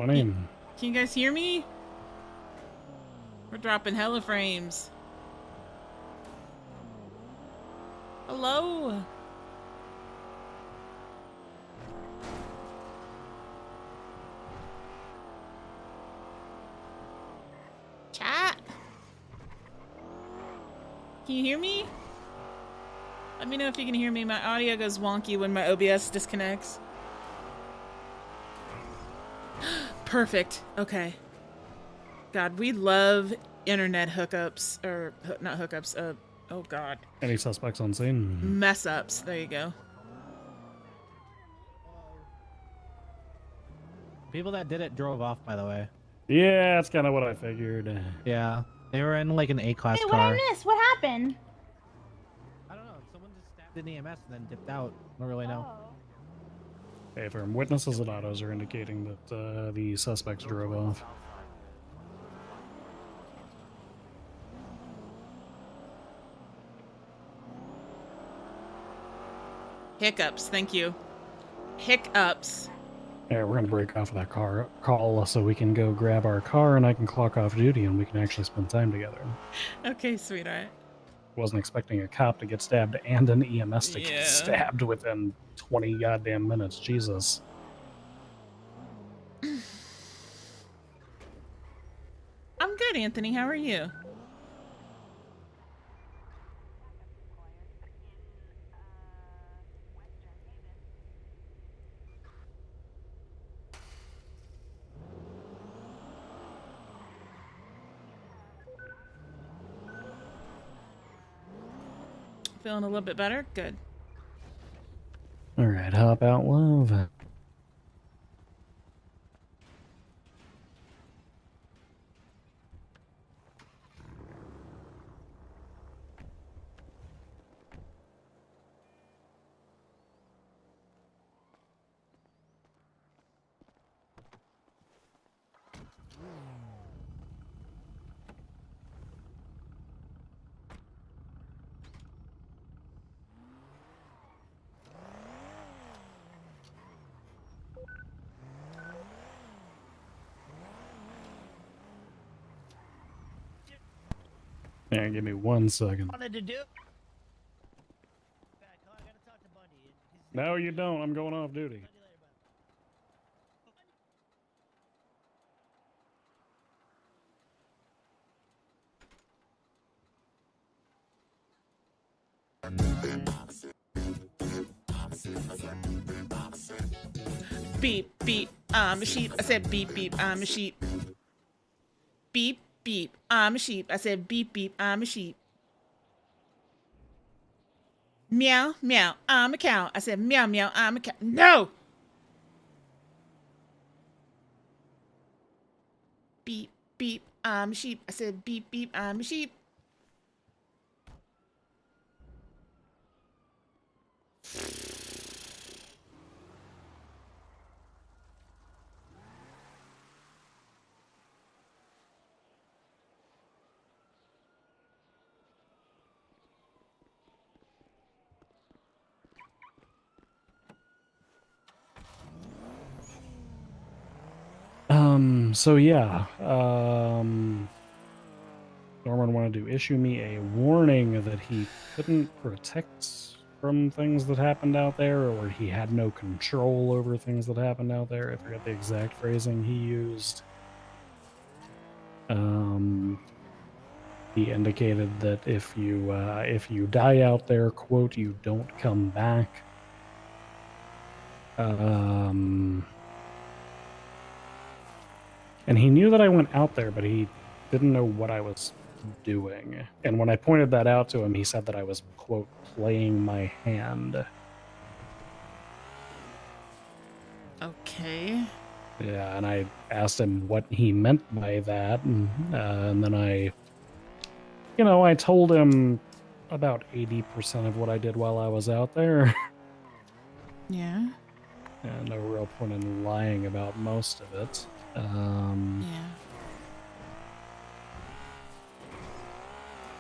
20. Can you guys hear me? We're dropping hella frames. Hello? Chat? Can you hear me? Let me know if you can hear me. My audio goes wonky when my OBS disconnects. Perfect. Okay. God, we love internet hookups. Or, not hookups. Oh, God. Any suspects on scene? Mess ups. There you go. People that did it drove off, by the way. Yeah, that's kind of what I figured. Yeah. They were in like an A-class Hey, car. what I missed? What happened? I don't know. Someone just stabbed an EMS and then dipped out. I don't really know. Hey, from witnesses and autos are indicating that the suspects drove off. Hiccups. Thank you. Hiccups. Yeah, we're gonna break off of that call so we can go grab our car and I can clock off duty and we can actually spend time together. Okay, sweetheart. Wasn't expecting a cop to get stabbed and an EMS to get stabbed within 20 goddamn minutes. Jesus. I'm good, Anthony. How are you? Feeling a little bit better? Good. Alright, hop out, love. Yeah, give me 1 second. Wanted to do. No, you don't. I'm going off duty. Beep, beep, I'm a sheep. I said beep, beep, I'm a sheep. Beep, beep, I'm a sheep. I said beep, beep, I'm a sheep. Meow, meow, I'm a cow. I said meow, meow, I'm a cow. No! Beep, beep, I'm a sheep. I said beep, beep, I'm a sheep. So yeah, Norman wanted to issue me a warning that he couldn't protect from things that happened out there, or he had no control over things that happened out there. I forget the exact phrasing he used. He indicated that if you die out there, quote, you don't come back. And he knew that I went out there, but he didn't know what I was doing. And when I pointed that out to him, he said that I was, quote, playing my hand. Okay. Yeah, and I asked him what he meant by that, and then I told him about 80% of what I did while I was out there. Yeah. No real point in lying about most of it. Yeah.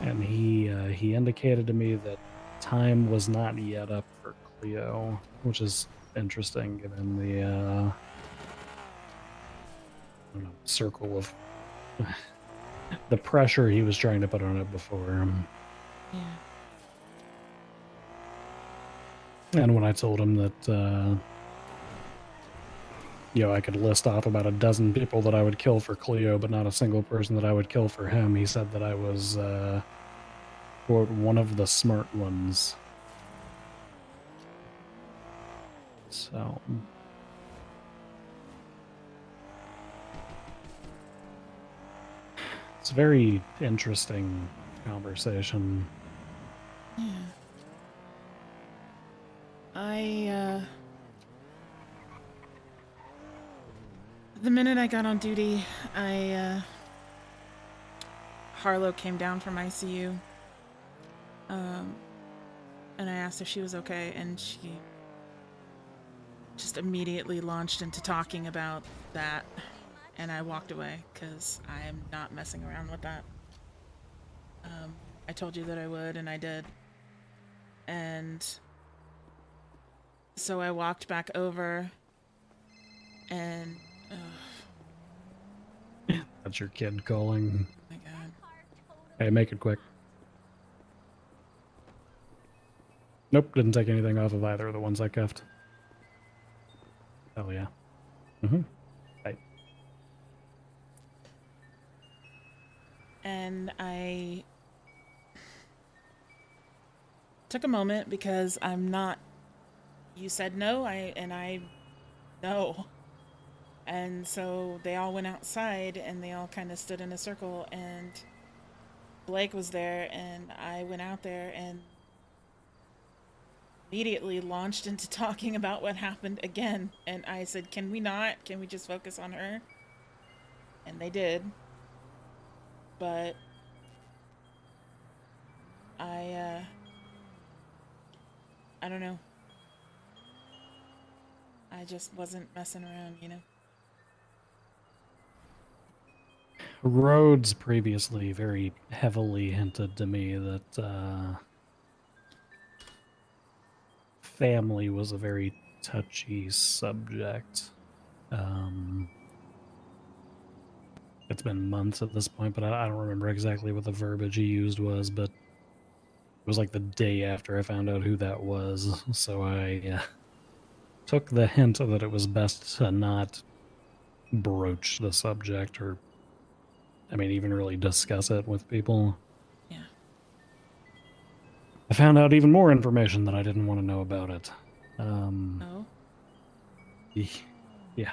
And he indicated to me that time was not yet up for Cleo, which is interesting given don't know, circle of the pressure he was trying to put on it before. Yeah. And when I told him that, you know, I could list off about a dozen people that I would kill for Cleo, but not a single person that I would kill for him, he said that I was, quote, one of the smart ones. So... it's a very interesting conversation. Yeah. The minute I got on duty, Harlow came down from ICU. And I asked if she was okay, and she just immediately launched into talking about that. And I walked away, because I am not messing around with that. I told you that I would, and I did. And so I walked back over, and... That's your kid calling. Oh my god. Hey, make it quick. Nope, didn't take anything off of either of the ones I cuffed. Hell yeah. Mm-hmm. Right. And I took a moment because I'm not... You said no, I no. And so they all went outside and they all kind of stood in a circle, and Blake was there, and I went out there and immediately launched into talking about what happened again. And I said, can we not? Can we just focus on her? And they did. But I don't know. I just wasn't messing around, you know? Rhodes previously very heavily hinted to me that family was a very touchy subject. It's been months at this point, but I don't remember exactly what the verbiage he used was, but it was like the day after I found out who that was, so I took the hint that it was best to not broach the subject or, I mean, even really discuss it with people. Yeah. I found out even more information that I didn't want to know about it. Oh? Yeah.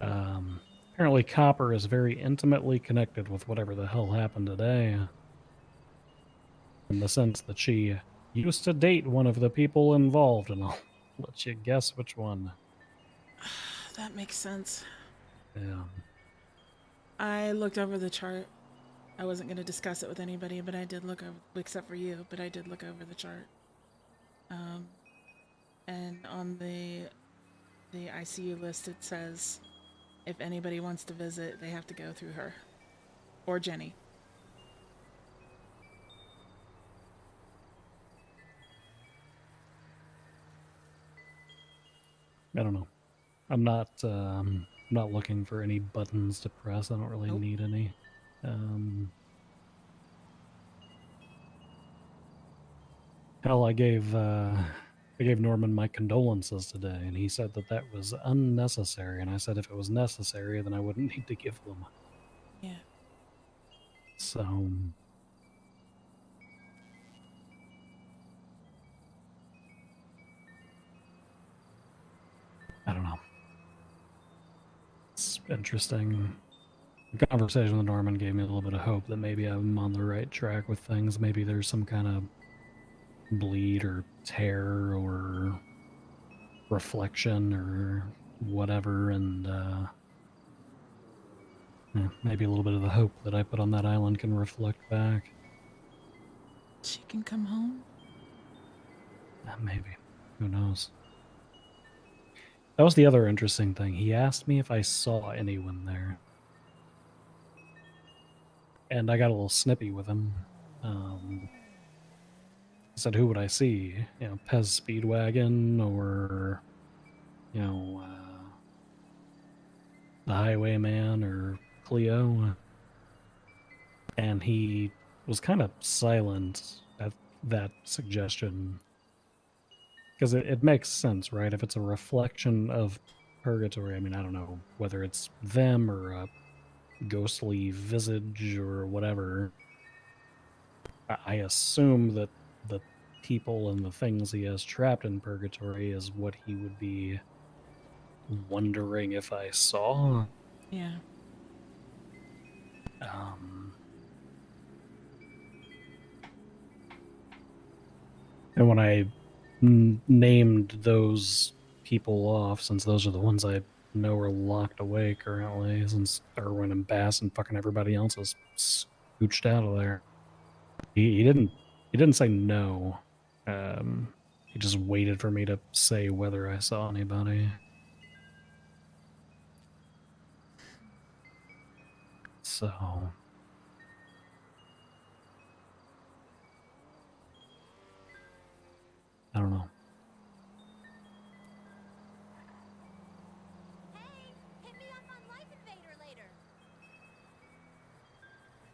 Apparently Copper is very intimately connected with whatever the hell happened today. In the sense that she used to date one of the people involved, and I'll let you guess which one. That makes sense. Yeah. I looked over the chart. I wasn't going to discuss it with anybody, but I did look over, except for you, but I did look over the chart. And on the ICU list, it says if anybody wants to visit, they have to go through her. Or Jenny. I don't know. I'm not looking for any buttons to press. I don't really Nope. need any. Hell, I gave Norman my condolences today, and he said that that was unnecessary. And I said if it was necessary, then I wouldn't need to give them. Yeah. So I don't know. It's interesting. The conversation with Norman gave me a little bit of hope that maybe I'm on the right track with things. Maybe there's some kind of bleed or tear or reflection or whatever, and maybe a little bit of the hope that I put on that island can reflect back. She can come home? Maybe. Who knows? That was the other interesting thing. He asked me if I saw anyone there. And I got a little snippy with him. He said, who would I see? You know, Pez Speedwagon or, you know, the highwayman or Cleo, and he was kind of silent at that suggestion. Because it makes sense, right? If it's a reflection of purgatory, I mean, I don't know whether it's them or a ghostly visage or whatever. I assume that the people and the things he has trapped in purgatory is what he would be wondering if I saw. Yeah. And when I named those people off, since those are the ones I know are locked away currently, since Erwin and Bass and fucking everybody else is scooched out of there, he didn't say no. He just waited for me to say whether I saw anybody. So I don't know. Hey, hit me up on Life Invader later.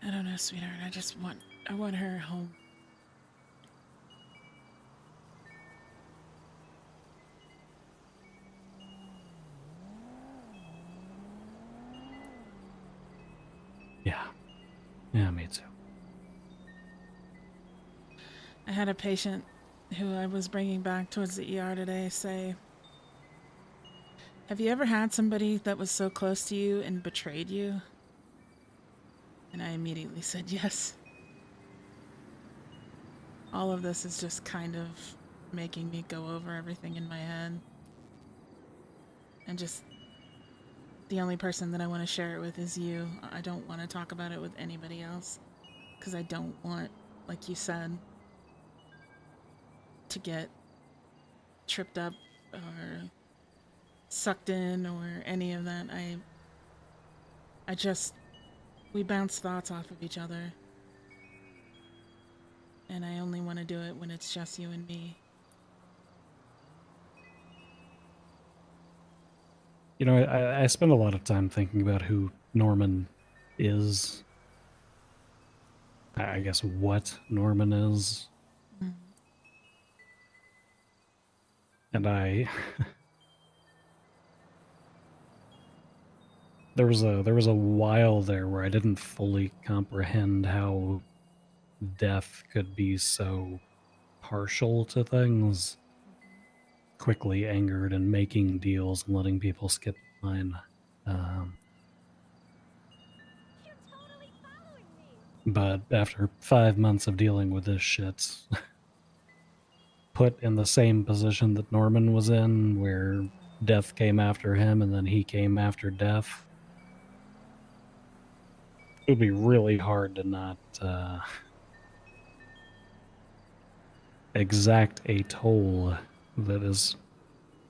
I don't know, sweetheart. I want her home. Yeah, me too. I had a patient who I was bringing back towards the ER today say, have you ever had somebody that was so close to you and betrayed you? And I immediately said yes. All of this is just kind of making me go over everything in my head. And just the only person that I want to share it with is you. I don't want to talk about it with anybody else. Because I don't want, like you said, to get tripped up or sucked in or any of that. We bounce thoughts off of each other. And I only want to do it when it's just you and me. You know, I spend a lot of time thinking about who Norman is. I guess what Norman is. Mm. And there was a while there where I didn't fully comprehend how death could be so partial to things, quickly angered and making deals and letting people skip the line. You're totally following me. But after 5 months of dealing with this shit, put in the same position that Norman was in, where death came after him and then he came after death, it would be really hard to not exact a toll that is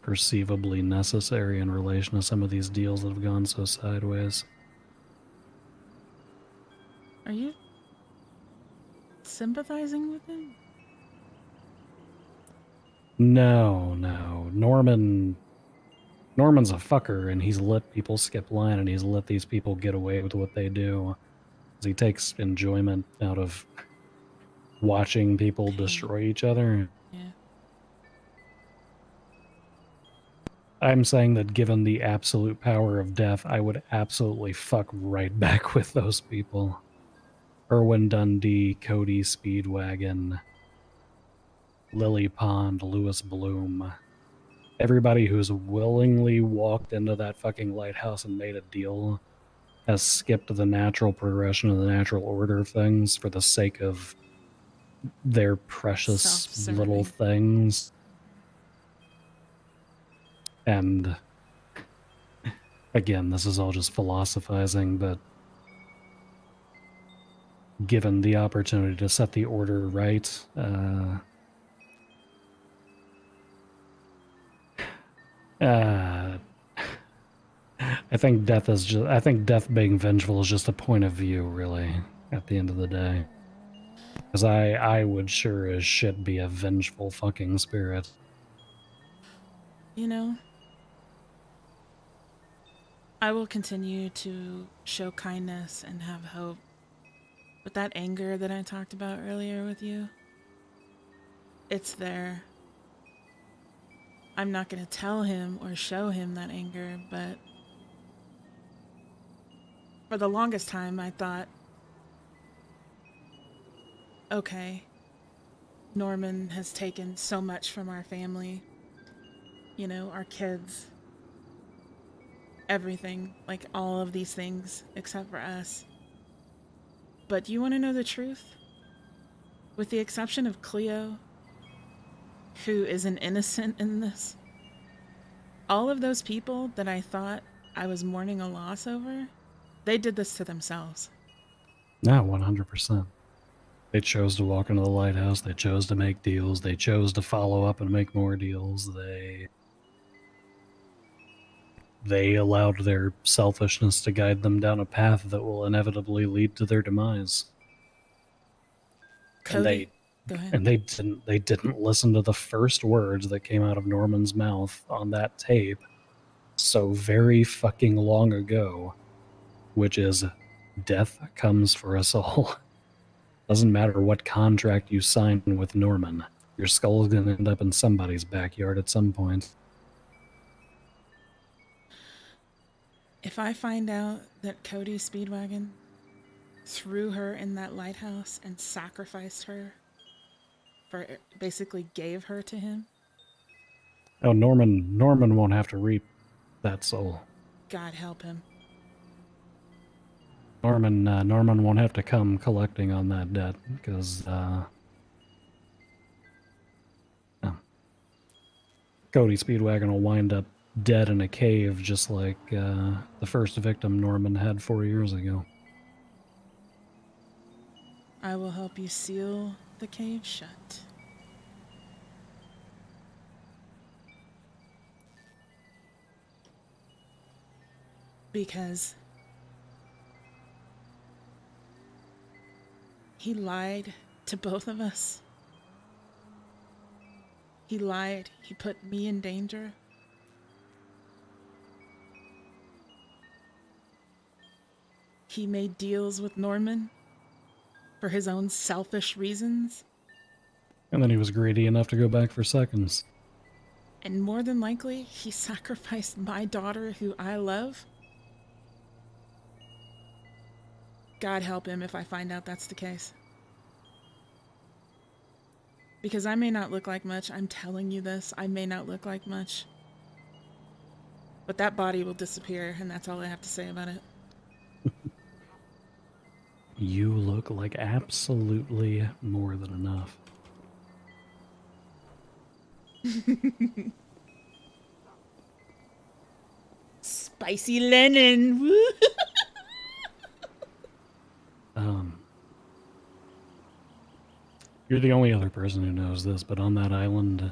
perceivably necessary in relation to some of these deals that have gone so sideways. Are you sympathizing with him? No. Norman's a fucker, and he's let people skip line, and he's let these people get away with what they do. He takes enjoyment out of watching people destroy each other. Yeah. I'm saying that given the absolute power of death, I would absolutely fuck right back with those people. Erwin Dundee, Cody Speedwagon, Lily Pond, Lewis Bloom. Everybody who's willingly walked into that fucking lighthouse and made a deal has skipped the natural progression of the natural order of things for the sake of their precious little things. And again, this is all just philosophizing, but given the opportunity to set the order right, I think death being vengeful is just a point of view, really, at the end of the day. Because I would sure as shit be a vengeful fucking spirit. You know, I will continue to show kindness and have hope. But that anger that I talked about earlier with you, it's there. I'm not going to tell him or show him that anger, but for the longest time I thought, okay, Norman has taken so much from our family. You know, our kids, everything, like all of these things except for us. But you want to know the truth? With the exception of Cleo, who is an innocent in this, all of those people that I thought I was mourning a loss over, they did this to themselves. No, 100%. They chose to walk into the lighthouse. They chose to make deals. They chose to follow up and make more deals. They allowed their selfishness to guide them down a path that will inevitably lead to their demise. Cody, go ahead. And they didn't listen to the first words that came out of Norman's mouth on that tape so very fucking long ago, which is death comes for us all. Doesn't matter what contract you sign with Norman, your skull's gonna end up in somebody's backyard at some point. If I find out that Cody Speedwagon threw her in that lighthouse and sacrificed her, for basically gave her to him, Oh, Norman won't have to reap that soul. God help him. Norman won't have to come collecting on that debt because Cody Speedwagon will wind up dead in a cave just like the first victim Norman had 4 years ago. I will help you seal the cave shut. Because he lied to both of us. He lied. He put me in danger. He made deals with Norman for his own selfish reasons. And then he was greedy enough to go back for seconds. And more than likely, he sacrificed my daughter, who I love. God help him if I find out that's the case. Because I may not look like much. I'm telling you this. I may not look like much. But that body will disappear, and that's all I have to say about it. You look like absolutely more than enough. Spicy Lennon! Woo! You're the only other person who knows this, but on that island,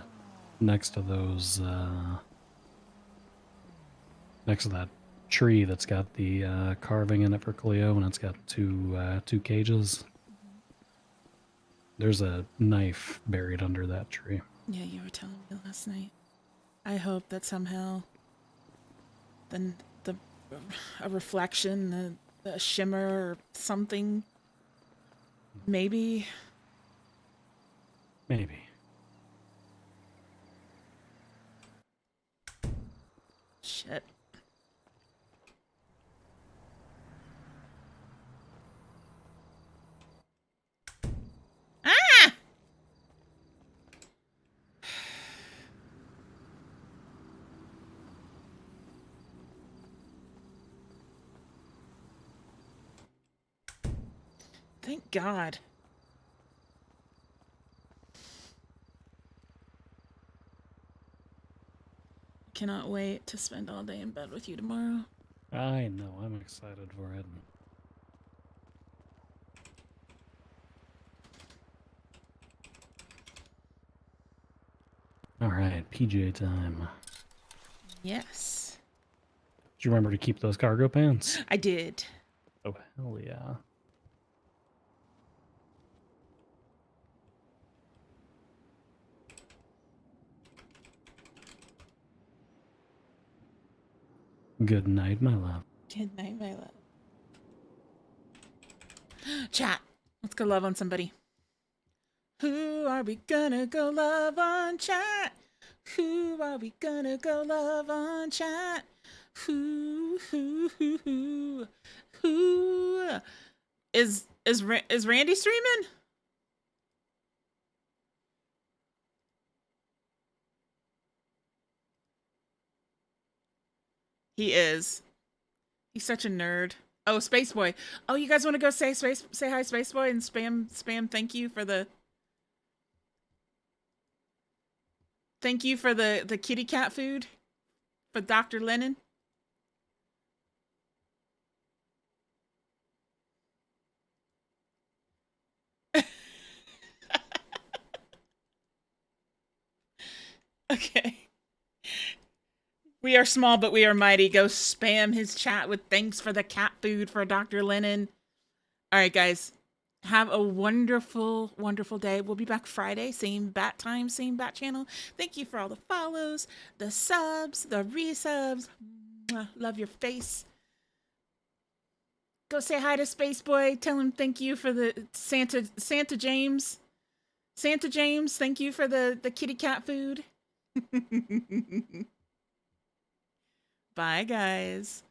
next to those, next to that tree that's got the carving in it for Cleo, and it's got two cages, there's a knife buried under that tree. Yeah, you were telling me last night. I hope that somehow then a reflection, a shimmer or something, maybe. Shit. Ah! Thank God. Cannot wait to spend all day in bed with you tomorrow. I know, I'm excited for it. Alright, PJ time. Yes. Did you remember to keep those cargo pants? I did. Oh, hell yeah. Good night, my love. Good night, my love. Chat. Let's go love on somebody. Who are we gonna go love on chat? Who are we gonna go love on chat? Who is Randy streaming? He is. He's such a nerd. Oh, Space Boy. Oh, you guys want to go say hi, Space Boy, and spam thank you for the kitty cat food for Dr. Lennon. Okay. We are small, but we are mighty. Go spam his chat with thanks for the cat food for Dr. Lennon. All right, guys. Have a wonderful, wonderful day. We'll be back Friday. Same bat time, same bat channel. Thank you for all the follows, the subs, the resubs. Mwah, love your face. Go say hi to Space Boy. Tell him thank you for the Santa James. Santa James, thank you for the kitty cat food. Bye, guys.